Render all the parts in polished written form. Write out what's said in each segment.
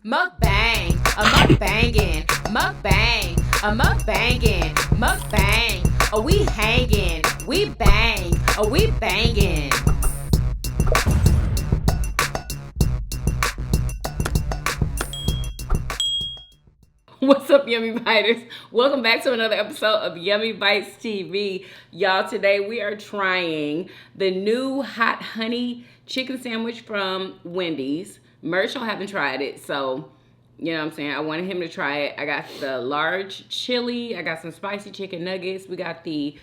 Mukbang, a mukbangin', mukbang, a mukbangin', mukbang. Oh, we hangin', we bang, oh, we bangin'. What's up, Yummy Biters? Welcome back to another episode of Yummybitestv. Y'all, today we are trying the new hot honey chicken sandwich from Wendy's. Marshall haven't tried it, so you know what I'm saying? I wanted him to try it. I got the large chili. I got some spicy chicken nuggets. We got the,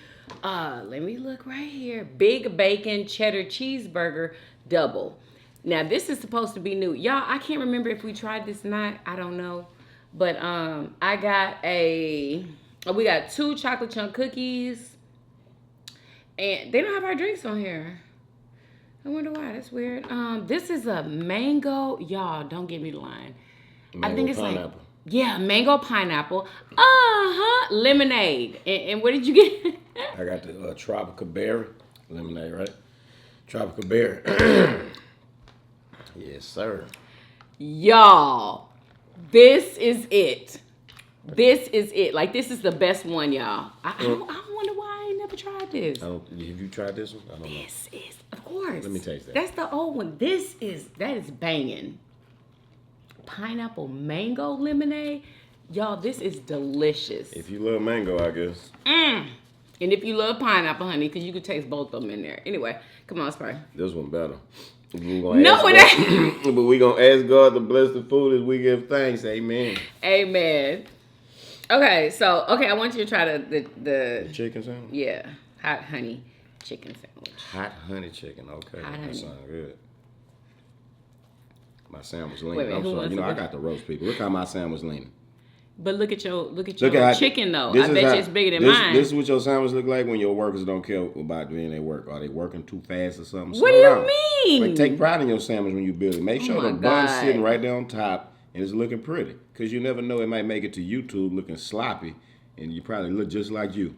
let me look right here, big bacon cheddar cheeseburger double. Now, this is supposed to be new. Y'all, I can't remember if we tried this or not. I don't know. But I got we got 2 chocolate chunk cookies. And they don't have our drinks on here. I wonder why. That's weird. This is a mango. Y'all, don't get me the line. Mango I think it's pineapple. like, yeah, mango pineapple. Lemonade. And what did you get? I got the tropical berry lemonade, right? Tropical berry. Yes, sir. Y'all, this is it. This is it. Like, this is the best one, y'all. I wonder why I ain't never tried this. Have you tried this one? I don't know. This is, of course. Let me taste that. That's the old one. That is banging. Pineapple mango lemonade. Y'all, this is delicious. If you love mango, I guess. And if you love pineapple, honey, because you could taste both of them in there. Anyway, come on, Spray. This one better. No, it ain't. But we're going to ask God to bless the food as we give thanks. Amen. Amen. Okay, I want you to try the Chicken sandwich? yeah, hot honey chicken sandwich. Hot honey chicken. Okay. Hot That honey. sounds good. My sandwich leaning. Wait, I'm who sorry. wants You know, to I go? got the roast people. Look how my sandwich leaning. But look at your how- chicken though. this I is bet how- you it's bigger than this, mine. This is what your sandwich look like when your workers don't care about doing their work. Are they working too fast or something? What Slow do down. you mean? Like, take pride in your sandwich when you build it. Make sure my the bun's God. sitting right there on top and it's looking pretty. Because you never know, it might make it to YouTube looking sloppy and you probably look just like you.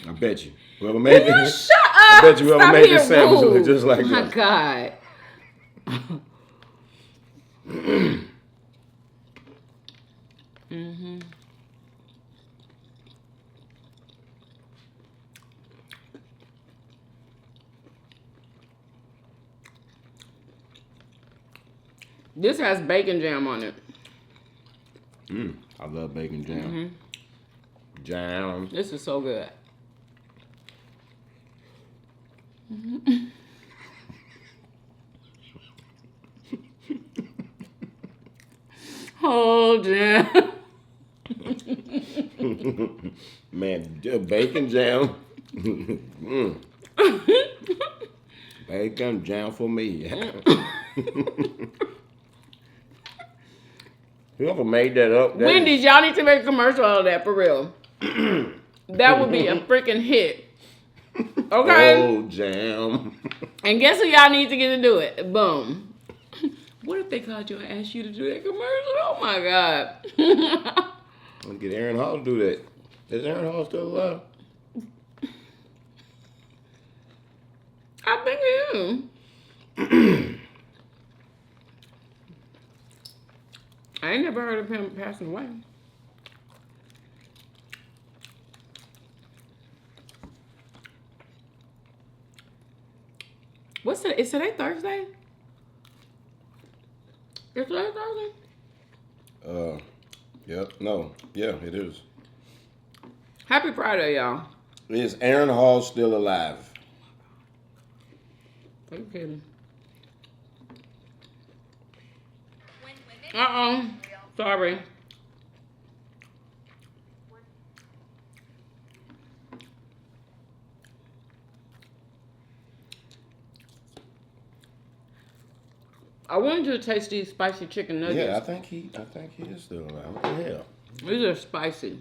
I bet you. Whoever made this, Shut up! I bet you whoever Stop made being this sandwich rude. look just like Oh my this. God. This has bacon jam on it. I love bacon jam. Jam. This is so good. Oh, damn. Man, bacon jam. Bacon jam for me. Whoever made that up. that Wendy's, y'all need to make a commercial out of that, for real. That would be a freaking hit. Okay? Oh, jam. And guess who y'all need to get to do it? Boom. What if they called you and asked you to do that commercial? Oh, my God. Let's get Aaron Hall to do that. Is Aaron Hall still alive? I think it is. I ain't never heard of him passing away. What's today? Is today Thursday? Is today Thursday? Yep. No. Yeah, it is. Happy Friday, y'all. Is Aaron Hall still alive? Are you kidding? Uh-oh. Sorry. I wanted you to taste these spicy chicken nuggets. Yeah, I think he is still alive. What the hell? These are spicy.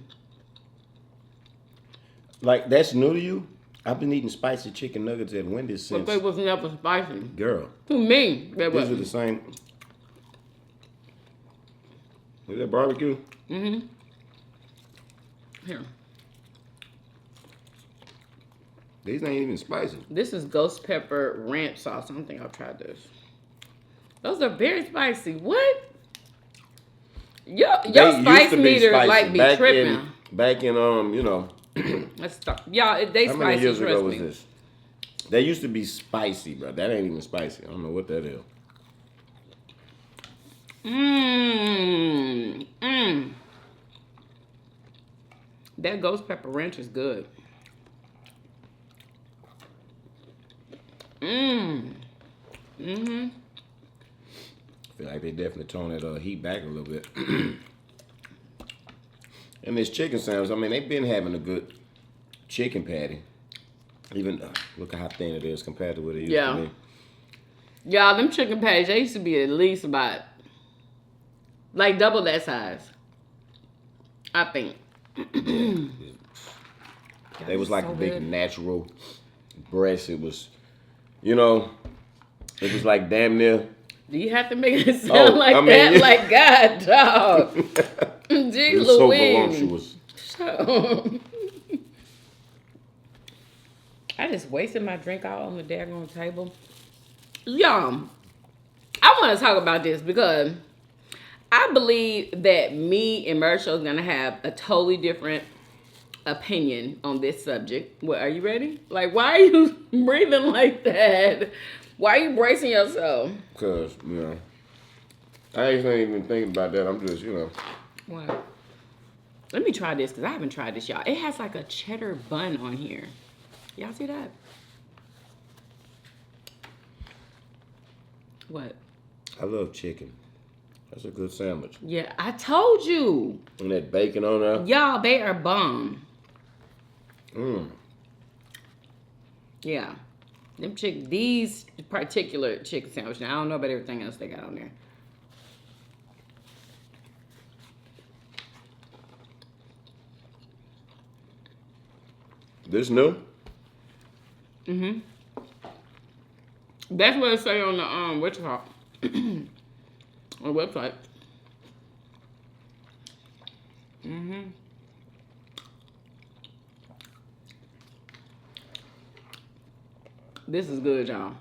Like, that's new to you? I've been eating spicy chicken nuggets at Wendy's But since. they was never spicy. Girl, To me, they these are wasn't. the same. Is that barbecue? Mm-hmm. Here. These ain't even spicy. This is ghost pepper ranch sauce. I don't think I've tried this. Those are very spicy. What? Your They spice used to be meter spicy. like be tripping. Back in you know. Let's stop. Y'all, they How spicy. many years trust ago was me. this? They used to be spicy, bro. That ain't even spicy. I don't know what that is. That ghost pepper ranch is good. I feel like they definitely toned that heat back a little bit. And this chicken sandwich, I mean, they've been having a good chicken patty. Even look at how thin it is compared to what it used to be. Y'all, them chicken patties, they used to be at least about like double that size. I think. They was like so a big good. natural breast. It was, you know, it was like damn near. Do you have to make it sound like I mean, that? yeah. Like God, dog. Gee, It was so Louise. voluptuous. I just wasted my drink out on the daggone table. Y'all, I want to talk about this because I believe that me and Marshall is going to have a totally different opinion on this subject. What, are you ready? Like, why are you breathing like that? Why are you bracing yourself? Because, you know, I ain't even thinking about that. I'm just, you know. What? Let me try this because I haven't tried this, y'all. It has like a cheddar bun on here. Y'all see that? What? I love chicken. That's a good sandwich. Yeah, I told you. And that bacon on there. Y'all, they are bomb. Mmm. Yeah. These particular chicken sandwiches. Now, I don't know about everything else they got on there. This new? Mm-hmm. That's what it say on the what's it called? On the website. Mm-hmm. This is good, y'all.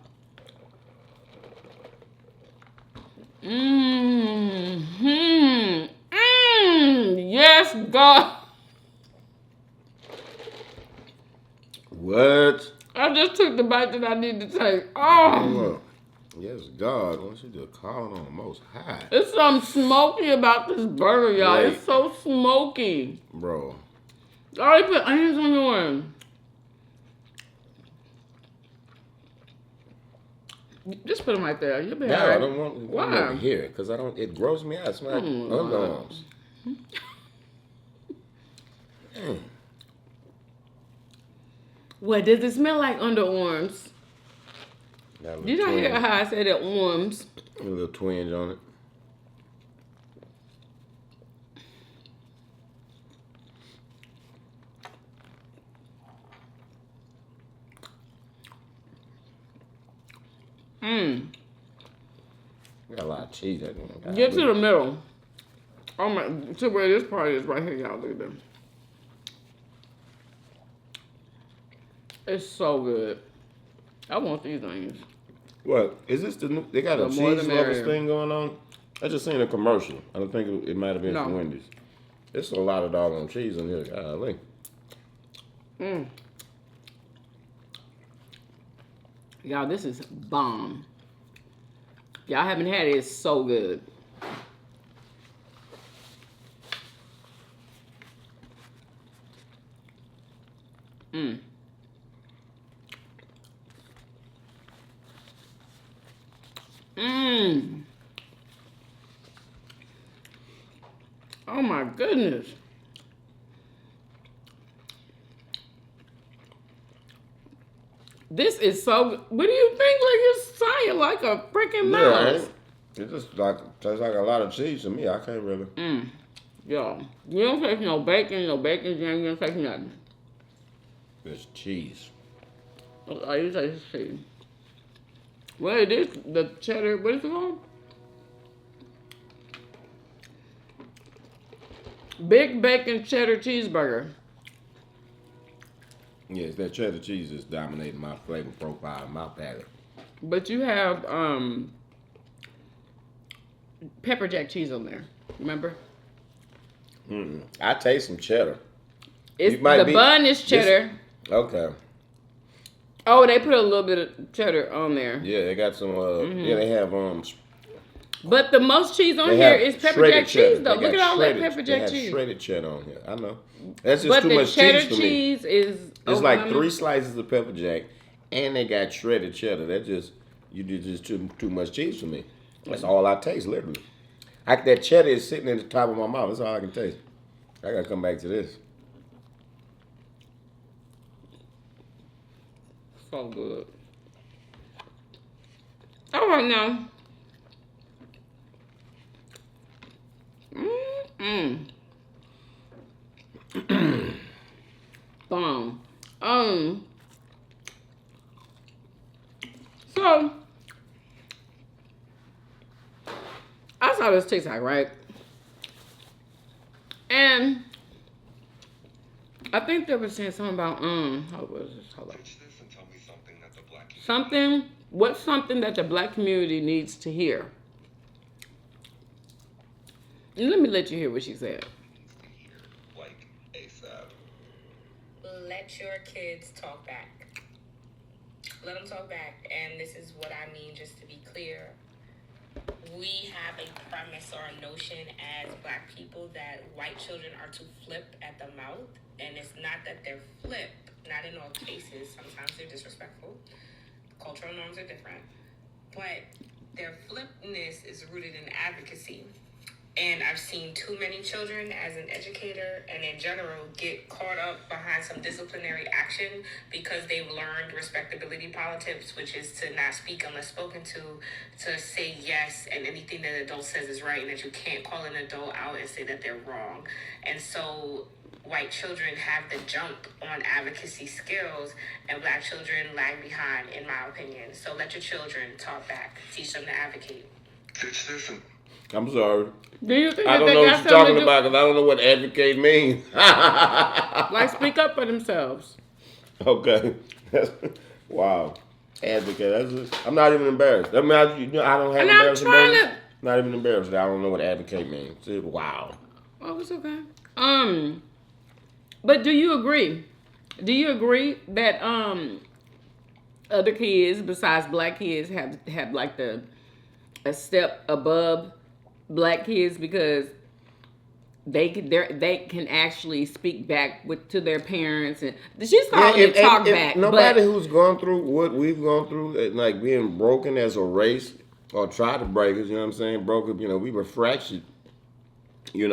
Yes, God. What? I just took the bite that I need to take. Oh. Yes, God. Why don't you just call it on the most high? It's something smoky about this burger, y'all. Wait. It's so smoky. Bro. I already put onions on yours. Just put them right there. You'll be No, all right. I don't want Why? to hear it because I don't. It grows me out. It smells like underarms. What does it smell like? Underarms. Did I hear how I said it? Arms. A little twinge on it. Got a lot of cheese. Get to the middle. Oh my! To where this part is right here, y'all. Look at them. It's so good. I want these things. What is this? The new? They got a The more the cheese lovers merrier. thing going on. I just seen a commercial. I don't think it might have been No. from Wendy's. There's a lot of doggone cheese in here. Golly. Y'all, this is bomb. Y'all haven't had it. It's so good. Oh my goodness. This is so good. What do you think? Like you're sighing like a freaking mouse. It just like tastes like a lot of cheese to me. I can't really. Yo, you don't taste no bacon jam, you don't taste nothing. It's cheese. All you taste is cheese. What it is, the cheddar, what is it called? Big bacon cheddar cheeseburger. Yes, that cheddar cheese is dominating my flavor profile, my palate. But you have pepper jack cheese on there. Remember? I taste some cheddar. The bun is cheddar. Okay. Oh, they put a little bit of cheddar on there. Yeah, they got some. Yeah, they have But the most cheese on here is pepper jack cheese, though. Look at all that pepper jack cheese. Shredded cheddar on here. I know. That's just too much cheese for me. But the cheddar cheese is. It's like 3 slices of pepper jack, and they got shredded cheddar. That just too much cheese for me. That's all I taste, literally. That cheddar is sitting at the top of my mouth. That's all I can taste. I gotta come back to this. So good. All right now. Bomb. So I saw this TikTok, right? And I think they were saying something about how was this? Hold on. What's something that the black community needs to hear? Let me let you hear what she said. Like ASAP. Let your kids talk back. Let them talk back. And this is what I mean, just to be clear. We have a premise or a notion as black people that white children are to flip at the mouth. And it's not that they're flip. Not in all cases. Sometimes they're disrespectful. Cultural norms are different. But their flipness is rooted in advocacy. And I've seen too many children as an educator and in general get caught up behind some disciplinary action because they've learned respectability politics, which is to not speak unless spoken to say yes, and anything that an adult says is right, and that you can't call an adult out and say that they're wrong. And so white children have the jump on advocacy skills, and black children lag behind, in my opinion. So let your children talk back. Teach them to advocate. It's different. I'm sorry. Do you think I don't know what you're talking about because I don't know what advocate means. Like speak up for themselves. Okay. Wow. Advocate. I'm not even embarrassed. I mean, I don't have embarrassing moments. Not even embarrassed. I don't know what advocate means. Wow. Oh, it's okay. But do you agree? Do you agree that other kids besides black kids have like a step above black kids because they can actually speak back to their parents, and she's calling it talk back. Nobody who's gone through what we've gone through, like being broken as a race or tried to break us, you know what I'm saying? Broke up, we were fractured, Oh, you're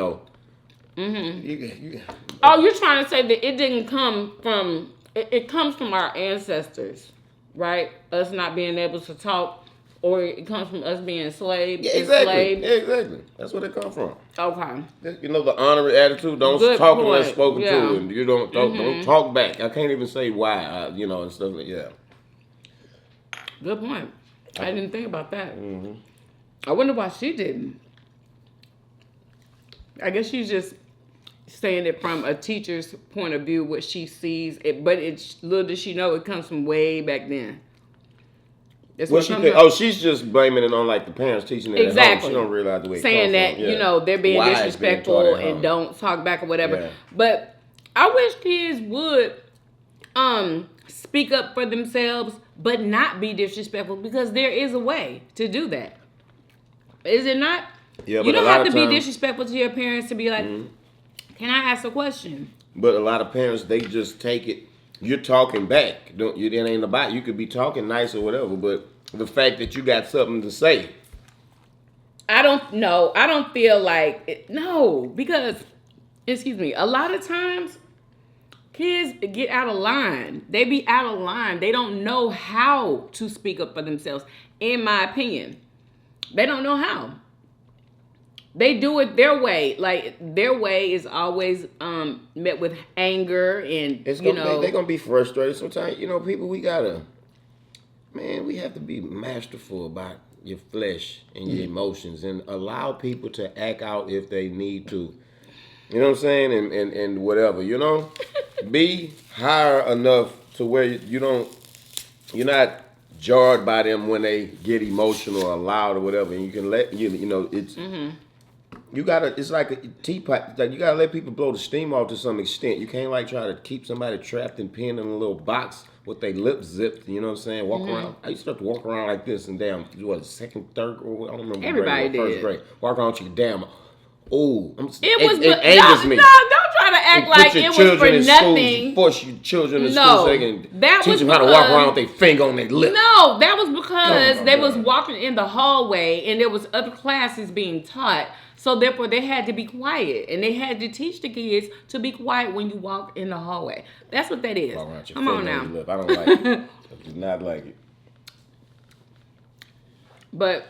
trying to say that it didn't come from, it comes from our ancestors, right? Us not being able to talk. Or it comes from us being enslaved. Yeah, exactly. That's where it comes from. Okay. The honorary attitude. Don't talk unless spoken to, and you don't talk. Don't talk back. I can't even say why. And stuff like that. Good point. I didn't think about that. I wonder why she didn't. I guess she's just saying it from a teacher's point of view, what she sees. But little does she know it comes from way back then. She's just blaming it on like the parents teaching it at home. She don't realize the way saying that they're being disrespectful and don't talk back or whatever. Yeah. But I wish kids would speak up for themselves, but not be disrespectful, because there is a way to do that. Is it not? Yeah, you don't have to be disrespectful to your parents to be like, can I ask a question? But a lot of parents, they just take it. You're talking back. It ain't about. You could be talking nice or whatever, but the fact that you got something to say. I don't know. I don't feel like it. No, because, excuse me, a lot of times kids get out of line. They be out of line. They don't know how to speak up for themselves, in my opinion. They don't know how. They do it their way. Like, their way is always met with anger and, they're going to be frustrated. Sometimes, people, we have to be masterful about your flesh and your emotions and allow people to act out if they need to. You know what I'm saying? And whatever, Be higher enough to where you're not jarred by them when they get emotional or loud or whatever. And you can let, it's... You gotta. It's like a teapot. Like you gotta let people blow the steam off to some extent. You can't like try to keep somebody trapped and pinned in a little box with their lips zipped. You know what I'm saying? Walk around. I used to have to walk around like this and damn. What, second, third, or I don't remember. Everybody grade, did. First grade. Walk around with your damn. Oh, It angers me. No, don't try to act like it was for nothing. You force your children in school so they can teach them how to walk around with their finger on their lip. No, that was because they was walking in the hallway and there was other classes being taught. So therefore, they had to be quiet, and they had to teach the kids to be quiet when you walk in the hallway. That's what that is. Come on now. I don't like it. I do not like it. But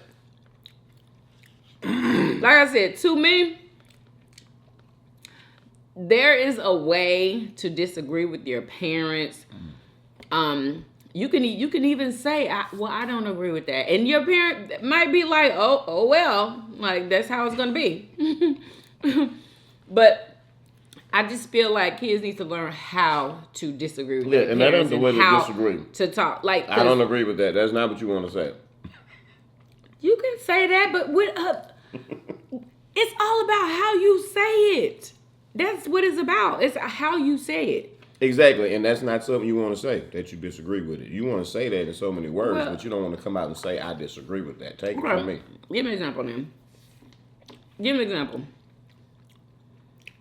like I said, to me, there is a way to disagree with your parents. You can even say, I don't agree with that. And your parent might be like, oh well, like that's how it's gonna be. But I just feel like kids need to learn how to disagree with their and parents. that ain't the way to disagree. To talk. Like I don't agree with that. That's not what you want to say. You can say that, but it's all about how you say it. That's what it's about. It's how you say it. Exactly, and that's not something you want to say, that you disagree with it. You want to say that in so many words, but you don't want to come out and say, I disagree with that. Take it from me. Give me an example, then. Give me an example.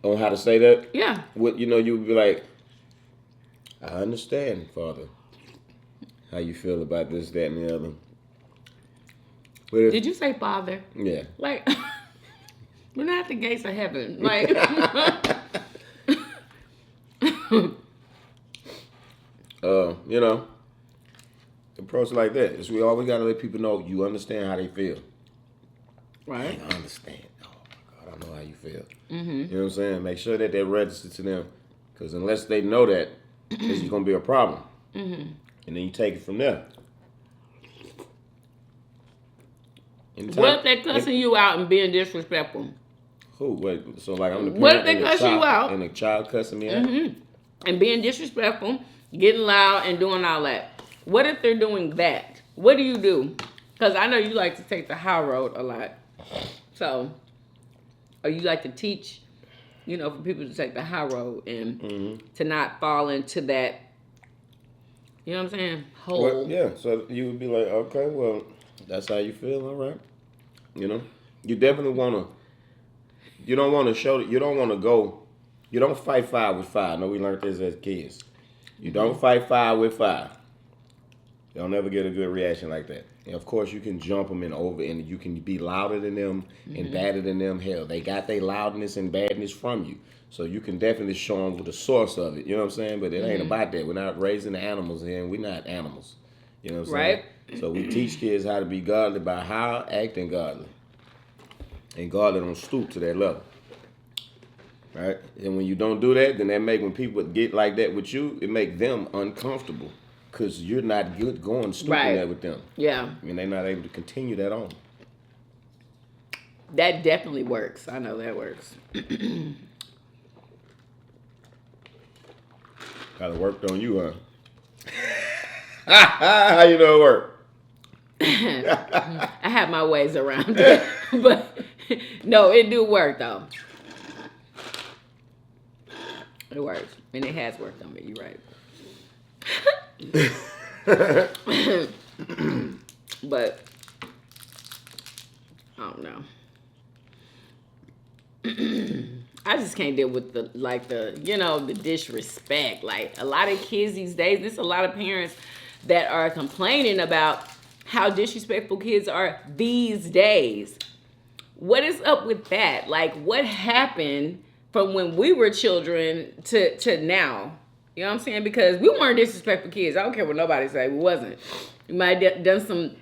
On how to say that? Yeah. What, you would be like, I understand, Father, how you feel about this, that, and the other. Did you say Father? Yeah. Like, we're not at the gates of heaven. Like... approach like that. It's we always gotta let people know you understand how they feel. Right. I understand. Oh my God, I know how you feel. Mm-hmm. You know what I'm saying? Make sure that registered to them, because unless they know that, it's gonna be a problem. Mm-hmm. And then you take it from there. What if they're cussing you out and being disrespectful? Who? Wait. So like I'm the parent. What if they cuss you out and the child cussing me out? Mm-hmm. And being disrespectful, getting loud, and doing all that? What if they're doing that? What do you do? Because I know you like to take the high road a lot. So, or you like to teach, for people to take the high road and to not fall into that, you know what I'm saying, hole. Well, yeah, so you would be like, okay, well, that's how you feel, all right. You definitely want to, you don't want to show that, you don't want to go, you don't fight fire with fire. I know we learned this as kids. You don't fight fire with fire. You'll never get a good reaction like that. And of course, you can jump them and over, and you can be louder than them and badder than them. Hell, they got their loudness and badness from you. So you can definitely show them the source of it. You know what I'm saying? But it ain't about that. We're not raising the animals here, and we're not animals. You know what I'm saying? Right. So we teach kids how to be godly by how acting godly. And godly don't stoop to that level. Right? And when you don't do that, then when people get like that with you, it make them uncomfortable. Because you're not good going stooping that with them. Yeah. And they're not able to continue that on. That definitely works. I know that works. Kind of worked on you, huh? How you know it worked? I have my ways around it. But no, it do work though. It works. And it has worked on me. You're right. But I don't know. I just can't deal with the disrespect. Like a lot of kids these days, there's a lot of parents that are complaining about how disrespectful kids are these days. What is up with that? Like what happened from when we were children to now? You know what I'm saying? Because we weren't disrespectful kids. I don't care what nobody say. We wasn't. We might have done some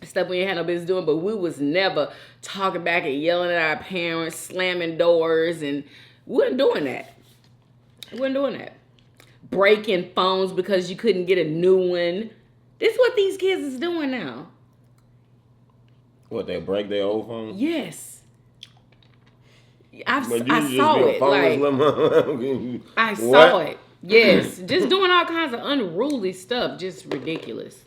stuff we ain't had no business doing, but we was never talking back and yelling at our parents, slamming doors, and we wasn't doing that. We wasn't doing that. Breaking phones because you couldn't get a new one. This is what these kids is doing now. What, they break their old phone? Yes. I saw it. I saw it. Yes, just doing all kinds of unruly stuff, just ridiculous.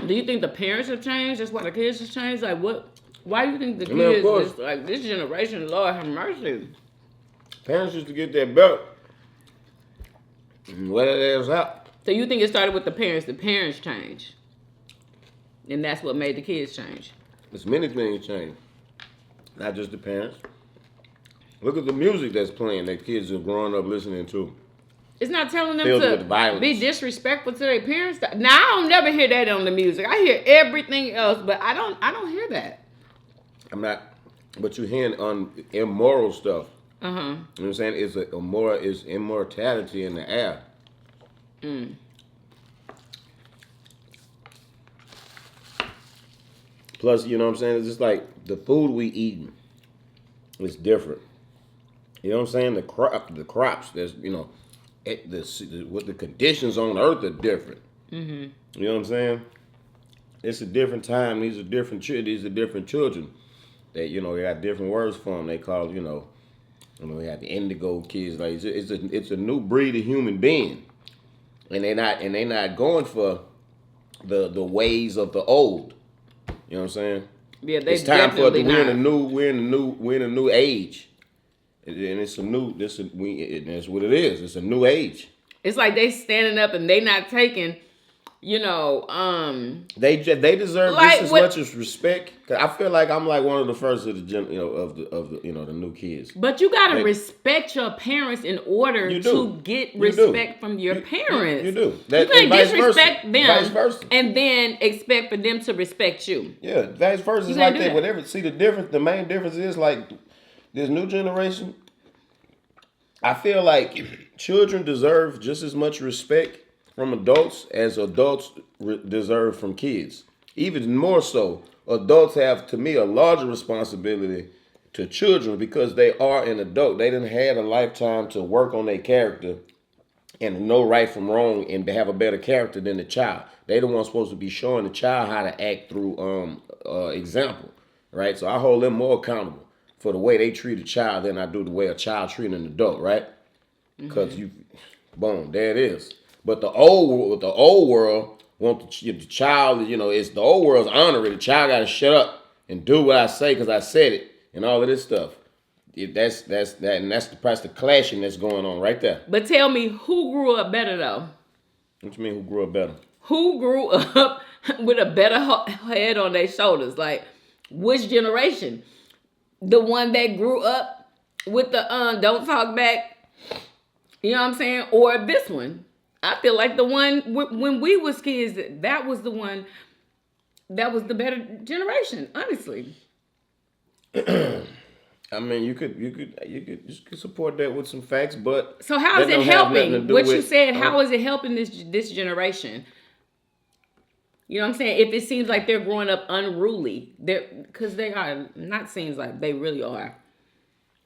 Do you think the parents have changed? That's why the kids have changed? Like what Why do you think the kids is like this generation? Lord have mercy. Parents used to get their belt. What it is up. So you think it started with the parents? The parents changed, and that's what made the kids change. There's many things change, not just the parents. Look at the music that's playing that kids are growing up listening to. It's not telling them to be disrespectful to their parents. Now I don't never hear that on the music. I hear everything else, but I don't hear that. I'm not, but you're hearing on immoral stuff. You know what I'm saying? It's immortality in the air. Plus, you know what I'm saying? It's just like the food we eating is different. You know what I'm saying? The crops, there's, you know, what the conditions on earth are different. You know what I'm saying? It's a different time. These are different children. They, you know, they got different words for them. They call, you know, we have the indigo kids. Like it's a new breed of human being, and they not going for the ways of the old. You know what I'm saying? Yeah, it's time for we're in a new age, and it's a new. That's what it is. It's a new age. It's like they standing up and they not taking. You know, they deserve like, just as much as respect. Cause I feel like I'm like one of the first of the of the new kids. But you gotta respect your parents in order to get respect from your parents. You do. You can't disrespect them and then expect for them to respect you. Yeah, vice versa. It's like that. Whatever. See the difference. The main difference is like this new generation. I feel like children deserve just as much respect from adults as adults deserve from kids. Even more so, adults have, to me, a larger responsibility to children because they are an adult. They done had a lifetime to work on their character and know right from wrong and to have a better character than the child. They the ones supposed to be showing the child how to act through example, right? So I hold them more accountable for the way they treat a child than I do the way a child treats an adult, right? Because boom, there it is. But the old world want the child, you know, it's the old world's honorary. The child got to shut up and do what I say because I said it and all of this stuff. That's the clashing that's going on right there. But tell me, who grew up better though? What you mean, who grew up better? Who grew up with a better head on their shoulders? Like, which generation? The one that grew up with the don't talk back, you know what I'm saying? Or this one? I feel like the one when we was kids, that was the one that was the better generation, honestly. I mean, you could support that with some facts, but so how is it helping? What you said, how is it helping this generation? You know what I'm saying? If it seems like they're growing up unruly, because they are not seems like they really are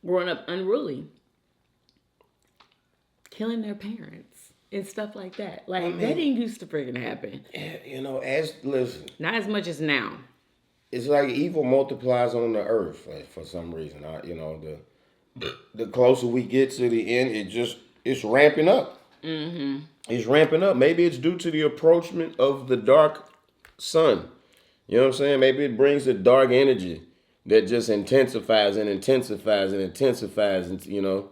growing up unruly, killing their parents. And stuff like that. Like, I mean, that didn't used to freaking happen. You know, listen. Not as much as now. It's like evil multiplies on the earth for some reason. You know, the closer we get to the end, it's ramping up. It's ramping up. Maybe it's due to the approachment of the dark sun. You know what I'm saying? Maybe it brings the dark energy that just intensifies and intensifies and intensifies, and you know.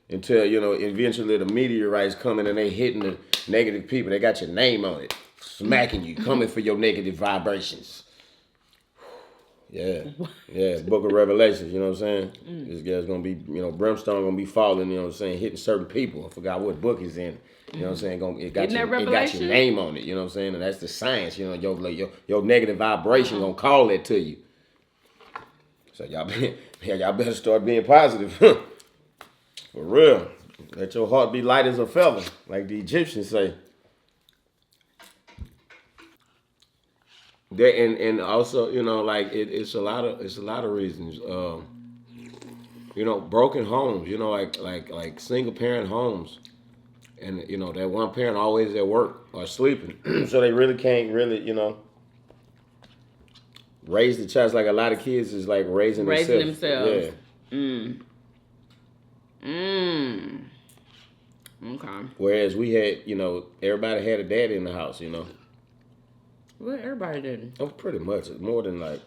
Until, you know, eventually the meteorites coming and they hitting the negative people. They got your name on it. Smacking you. Coming for your negative vibrations. Yeah. Yeah. Book of Revelations, you know what I'm saying? This guy's going to be, you know, brimstone going to be falling, you know what I'm saying, hitting certain people. I forgot what book he's in. You know what I'm saying? It got your name on it, you know what I'm saying? And that's the science, you know, your negative vibration going to call that to you. So y'all better start being positive. For real. Let your heart be light as a feather, like the Egyptians say. And also, you know, like it's a lot of reasons. You know, broken homes, you know, like single parent homes. And you know, that one parent always at work or sleeping. So they really can't you know, raise the child. Like a lot of kids is like raising themselves. Yeah. Okay. Whereas we had, you know, everybody had a daddy in the house, you know. Well, everybody did. Oh, pretty much. More than like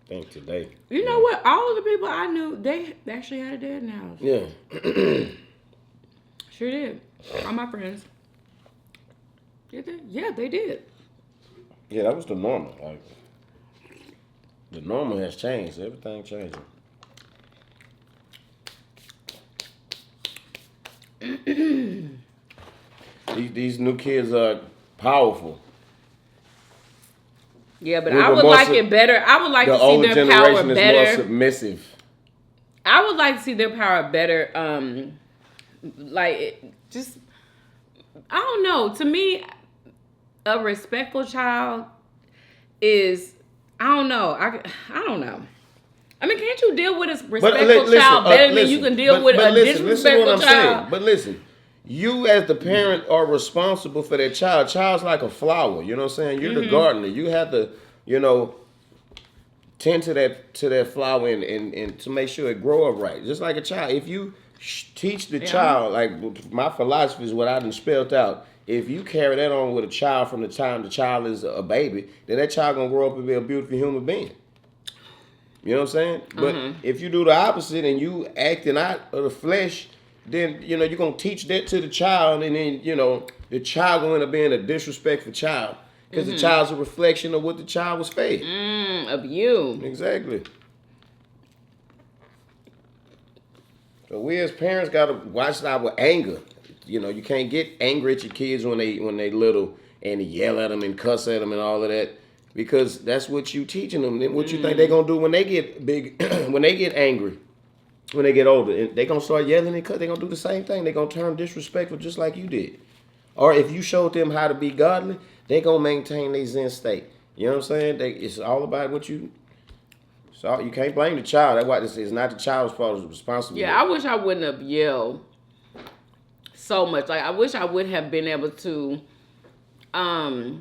I think today. You know what? All of the people I knew, they actually had a dad in the house. Yeah. Sure did. All my friends. Did they? Yeah, they did. Yeah, that was the normal. Like, the normal has changed. Everything changing. These new kids are powerful. Yeah, but I would like it better. I would like to see their power better. The older generation is more submissive. I would like to see their power better. I don't know. To me, a respectful child is, I don't know. I don't know. I mean, can't you deal with a respectful child better than you can deal with a disrespectful child? But listen, you as the parent are responsible for that child. Child's like a flower. You know what I'm saying? You're the gardener. You have to, tend to that flower and to make sure it grow up right. Just like a child. If you teach the child, like my philosophy is what I done spelled out. If you carry that on with a child from the time the child is a baby, then that child gonna grow up and be a beautiful human being. You know what I'm saying? But if you do the opposite and you acting out of the flesh, then you're gonna teach that to the child, and then the child gonna end up being a disrespectful child because the child's a reflection of what the child was fed. Of you. Exactly. So we as parents gotta watch our anger. You can't get angry at your kids when they little and yell at them and cuss at them and all of that, because that's what you teaching them. Then what you think they're gonna do when they get big, when they get angry, when they get older, and they gonna start yelling and cuss. They gonna do the same thing. They gonna turn disrespectful just like you did. Or if you showed them how to be godly, they gonna maintain their Zen state. You know what I'm saying? It's all about what you. So you can't blame the child. That's why this is not the child's fault. It's responsibility. Yeah, I wish I wouldn't have yelled so much. Like, I wish I would have been able to, you know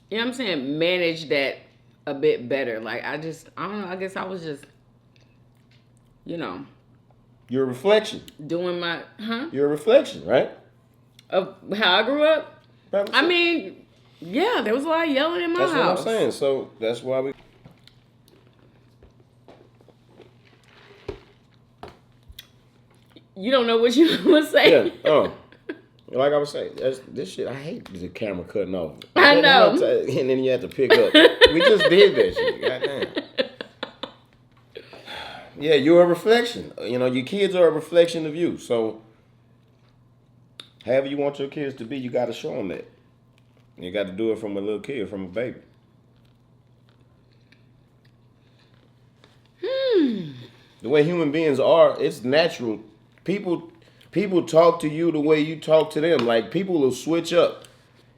what I'm saying, manage that a bit better. Like, I don't know, I guess I was just, You're a reflection. Doing my, You're a reflection, right? Of how I grew up? Probably I mean, yeah, there was a lot of yelling in my house. That's what I'm saying. So, that's why we... You don't know what you would say. Yeah. Like I was saying, this shit, I hate the camera cutting off. I know. And then you have to pick up. We just did that shit. Goddamn. Yeah, you're a reflection. Your kids are a reflection of you. So, however you want your kids to be, you got to show them that. You got to do it from a little kid, from a baby. The way human beings are, it's natural. People talk to you the way you talk to them. Like, people will switch up,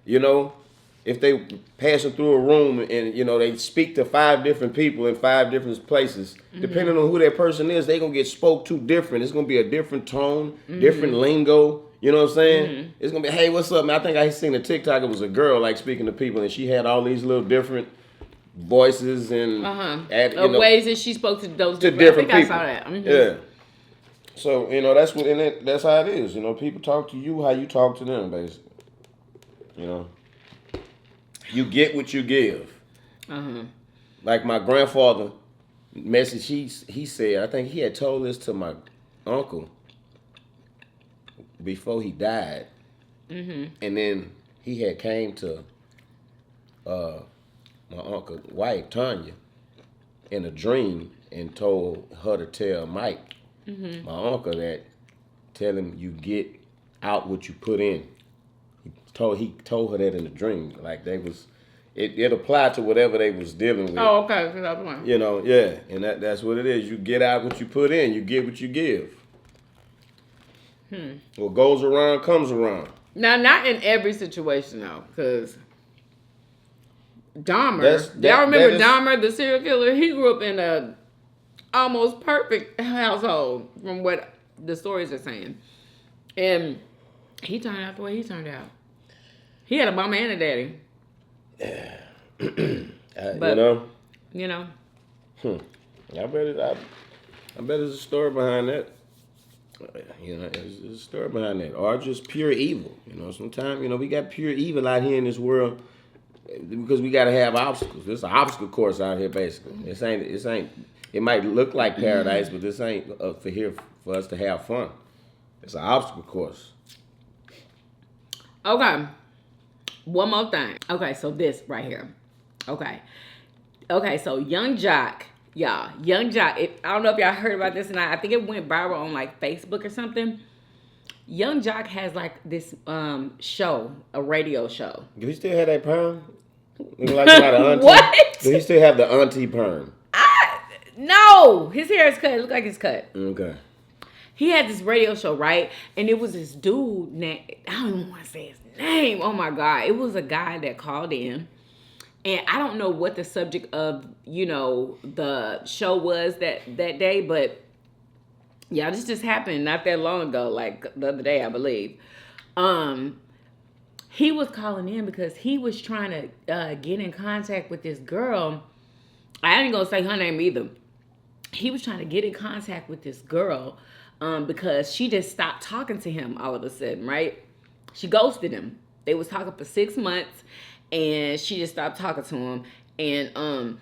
if they passing through a room and, they speak to 5 different people in 5 different places. Depending on who that person is, they going to get spoke to different. It's going to be a different tone, different lingo. You know what I'm saying? It's going to be, hey, what's up, man? I think I seen a TikTok. It was a girl, like, speaking to people, and she had all these little different voices and ways that she spoke to those different people. I saw that. Yeah. So, that's what, and that's how it is. People talk to you how you talk to them, basically. You get what you give. Like my grandfather message, he said, I think he had told this to my uncle before he died. And then he had came to my uncle's wife, Tanya, in a dream and told her to tell Mike, my uncle, that tell him you get out what you put in. He told her that in a dream. Like, they was, it applied to whatever they was dealing with. Oh, okay. Yeah, and that's what it is. You get out what you put in. You get what you give. What goes around comes around. Now, not in every situation though, because Dahmer. Y'all remember Dahmer, the serial killer? He grew up in a almost perfect household, from what the stories are saying, and he turned out the way he turned out. He had a mama and a daddy. But, I bet there's a story behind that. There's a story behind that, or just pure evil. Sometimes we got pure evil out here in this world. because we got to have obstacles. There's an obstacle course out here, basically. It ain't. It might look like paradise, but this ain't for us to have fun. It's an obstacle course. Okay. One more thing. Okay, so this right here. Okay. Okay, so Young Jock, y'all. Young Jock. I don't know if y'all heard about this or not. I think it went viral on like Facebook or something. Young Jock has like this show, a radio show. Do he still have that perm? Look like he got an auntie. What? Do he still have the auntie perm? No, his hair is cut. It look like it's cut. Okay. He had this radio show, right? And it was this dude named, I don't even want to say his name. Oh my God. It was a guy that called in. And I don't know what the subject of, the show was that day, but yeah, this just happened not that long ago, like the other day, I believe. He was calling in because he was trying to get in contact with this girl. I ain't gonna say her name either. He was trying to get in contact with this girl because she just stopped talking to him all of a sudden, right? She ghosted him. They was talking for 6 months, and she just stopped talking to him. And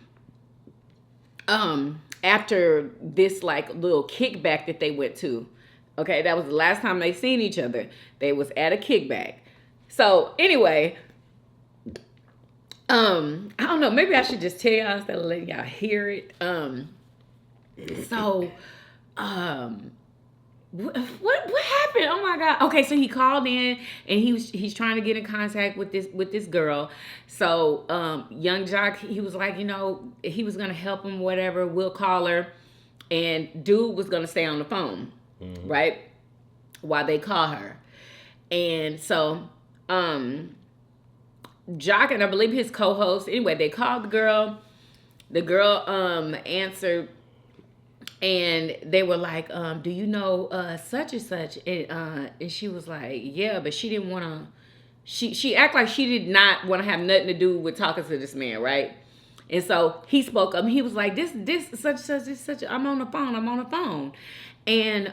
after this like little kickback that they went to, okay, that was the last time they seen each other. They was at a kickback. So anyway, I don't know. Maybe I should just tell y'all instead of letting y'all hear it. What happened? Oh my God. Okay, so he called in and he's trying to get in contact with this girl. So Young Jock, he was like, he was gonna help him, whatever, we'll call her. And dude was gonna stay on the phone, right? While they call her. And so Jock and I believe his co-host, anyway, they called the girl. The girl answered. And they were like, do you know such and such? And she was like, yeah, but she didn't want to. She acted like she did not want to have nothing to do with talking to this man, right? And so he spoke up. And he was like, this such. I'm on the phone. And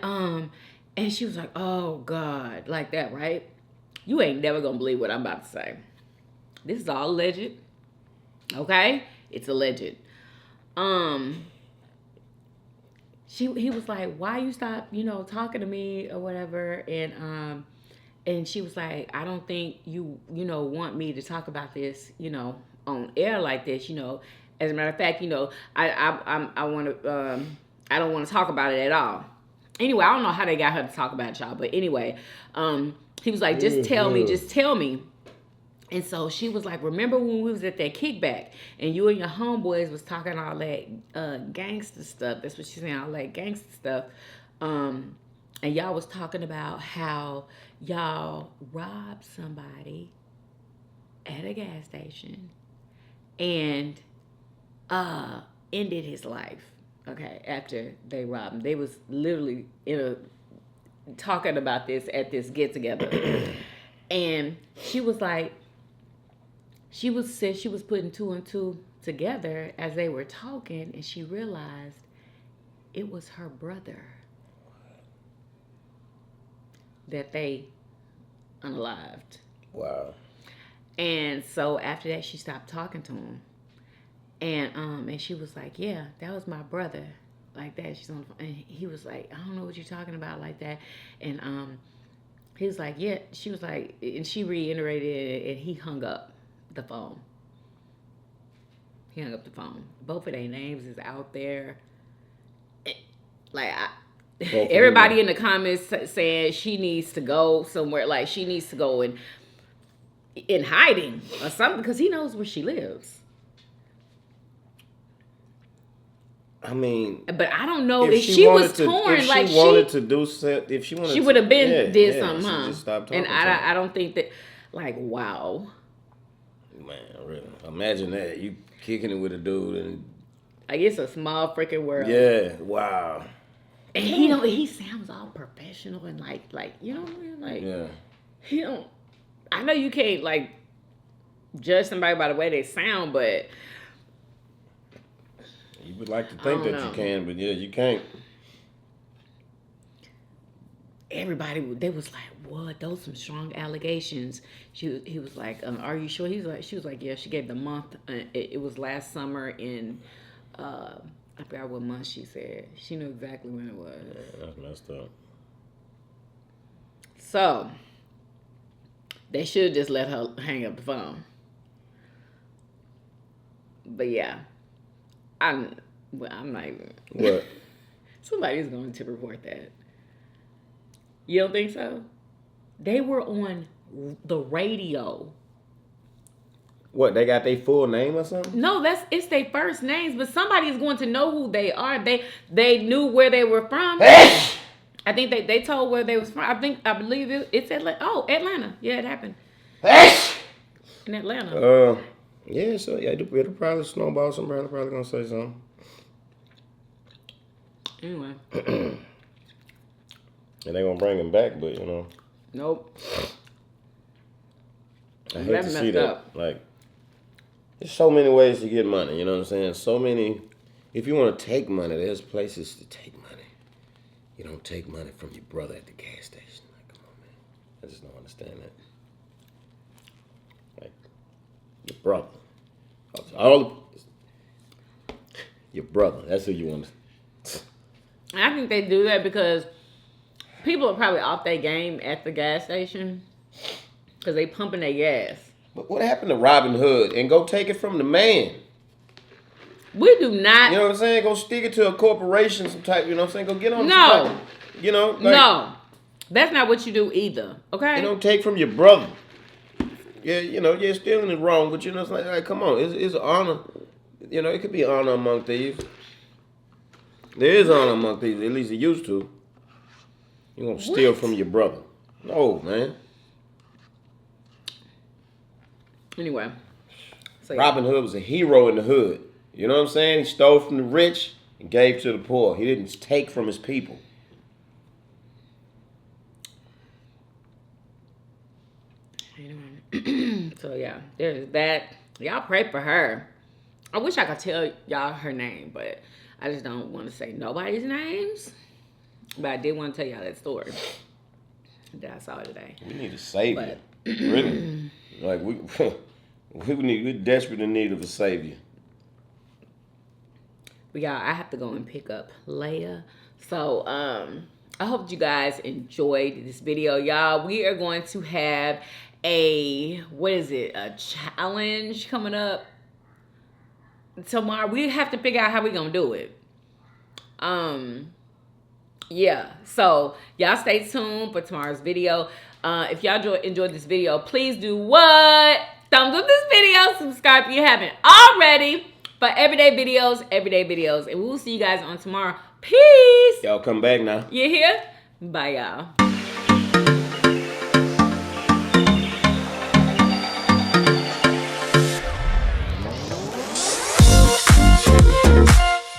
she was like, oh God, like that, right? You ain't never gonna believe what I'm about to say. This is all alleged. Okay, it's alleged. He was like, why you stop, talking to me or whatever. And she was like, I don't think you want me to talk about this, on air like this, As a matter of fact, I want to, I don't want to talk about it at all. Anyway, I don't know how they got her to talk about it, y'all. But anyway, he was like, just tell me. And so she was like, remember when we was at that kickback and you and your homeboys was talking all that gangster stuff. That's what she's saying, all that gangster stuff. And y'all was talking about how y'all robbed somebody at a gas station and ended his life. Okay, after they robbed him. They was literally talking about this at this get-together. And she was like, she said she was putting 2 and 2 together as they were talking, and she realized it was her brother that they unalived. Wow. And so after that, she stopped talking to him, and she was like, "Yeah, that was my brother." Like that. She's on the phone, and he was like, "I don't know what you're talking about," like that, and he was like, "Yeah." She was like, and she reiterated it, and he hung up the phone. He hung up the phone. Both of their names is out there. Everybody in the comments saying she needs to go somewhere. Like she needs to go in hiding or something because he knows where she lives. I mean, but I don't know if she was torn. If she wanted to do something, if she wanted, she would have been did something, she huh? Just stopped talking and I don't think that. Like, wow. Man, really. Imagine that. You kicking it with a dude and like it's a small freaking world. Yeah, wow. And he sounds all professional and like you know what I mean? Like yeah. He don't I know you can't like judge somebody by the way they sound, but you would like to think that you can, but yeah, you can't. everybody, they was like, what? Those some strong allegations. He was like, are you sure? She was like, yeah. She gave the month. It was last summer in, I forgot what month she said. She knew exactly when it was. Yeah, that's messed up. So they should have just let her hang up the phone. But yeah, I'm not even. What? Somebody's going to report that. You don't think so? They were on the radio. What, they got their full name or something? No, it's their first names, but somebody is going to know who they are. They knew where they were from. I think they told where they was from. I believe it's Atlanta. Oh, Atlanta. Yeah, it happened. In Atlanta. Yeah, so yeah, it'll probably snowball. Somebody probably gonna say something. Anyway. And they gonna bring him back, but you know. Nope. I hate to see that. Up. Like, there's so many ways to get money. You know what I'm saying? So many. If you want to take money, there's places to take money. You don't take money from your brother at the gas station. Like, come on, man. I just don't understand that. Like, your brother. Your brother. That's who you want to. I think they do that because people are probably off their game at the gas station because they pumping their gas. But what happened to Robin Hood? And go take it from the man. We do not. You know what I'm saying? Go stick it to a corporation, some type. You know what I'm saying? Go get on. No. Some type, you know. Like, no. That's not what you do either. Okay. You don't take from your brother. Yeah, you know, yeah, stealing is wrong, but you know, it's like come on, it's an honor. You know, it could be honor among thieves. There is honor among thieves. At least it used to. You gonna steal from your brother? No, man. Anyway, so Robin Hood was a hero in the hood. You know what I'm saying? He stole from the rich and gave to the poor. He didn't take from his people. So yeah, there's that. Y'all pray for her. I wish I could tell y'all her name, but I just don't want to say nobody's names. But I did want to tell y'all that story that I saw today. We need a savior. Really. Like we're desperate in need of a savior. But y'all, I have to go and pick up Leia. So I hope you guys enjoyed this video. Y'all, we are going to have a challenge coming up tomorrow. We have to figure out how we're gonna do it. Yeah, so y'all stay tuned for tomorrow's video. If y'all enjoyed this video, please do what? Thumbs up this video, subscribe if you haven't already for everyday videos, and we will see you guys on tomorrow. Peace. Y'all come back now. You hear? Bye, y'all.